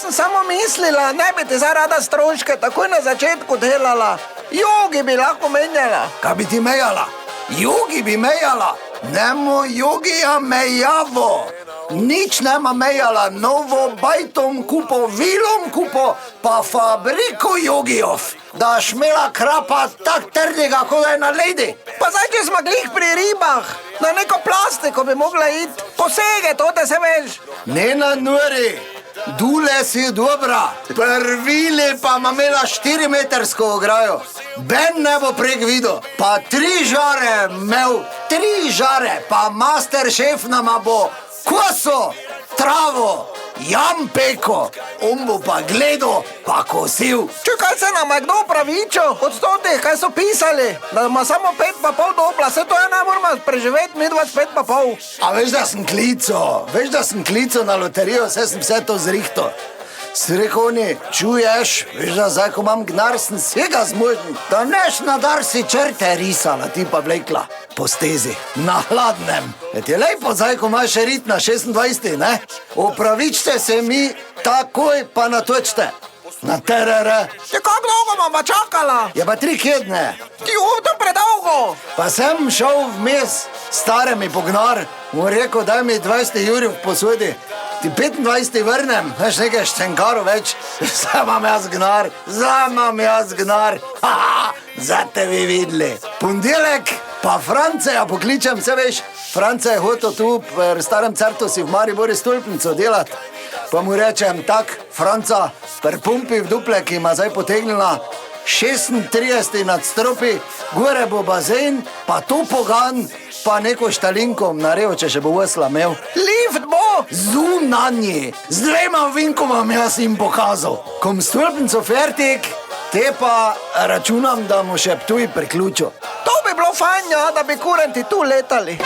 sem samo mislila, ne bi ti zarada stroške takoj na začetku delala. Jogi bi lahko menjala. Kaj bi ti mejala? Jogi bi mejala? Nemo jogija mejavo. Nič nema mejala, novo bajtom kupo, vilom kupo, pa fabriko jogijov. Da šmela krapa tak trdega, kot je na ledi. Pa zdaj, če smo glih pri ribah, na neko plastiko bi mogla iti. Posege, to te se veš. Ne na nuri, dule si dobra. Prvili pa ima imela 4-metrsko ograjo. Ben ne bo prek videl, pa 3 žare imel, 3 žare, pa masterchef nama bo koso, travo, jam peko, on bo pa gledal, pa kosil. Čakaj, se nam je kdo pravičil od stotih, kaj so pisali, da ima samo 5,5 dobla, se to je ne moramo preživeti, mi 25,5. A veš, da sem klical na loterijo, vse to zrihto. Si rekel oni, čuješ, veš, da zdaj, ko imam gnar, sem vsega zmožen, da neš na dar si črte risala, ti pa vlekla po stezi, na hladnem. Je ti lepo zdaj, ko imaš rit na 26, ne? Opravičite se mi takoj, pa natočite. Na terere. Ja, kako dolgo bom pa čakala? Je pa 3 kedne. To predolgo. Pa sem šel vmes, stare mi pognar, mu rekel, daj mi 20 jurjev v posodi. Ti 25 vrnem, veš nekaj ščenkarov več, zdaj imam jaz gnar, zdaj te vi videli. Pondelek pa Franceja pokličem, se veš, France je hotel tu v starem Certosi v Maribori stolpnico delati, pa mu rečem, tak, Franca, per pumpi v duple, ki ima zdaj potegnila 36 nadstropi, gore bo bazen, pa to pogan, pa neko štalinkom narejo, če še bo vesla imel. Lift bo! Zunanji, z 2 vinkom jaz jim pokazal. Kom stolpnico fertik, te pa računam, da mu še Ptuj priključil. To bi bilo fajn, ja, da bi kurenti tu letali.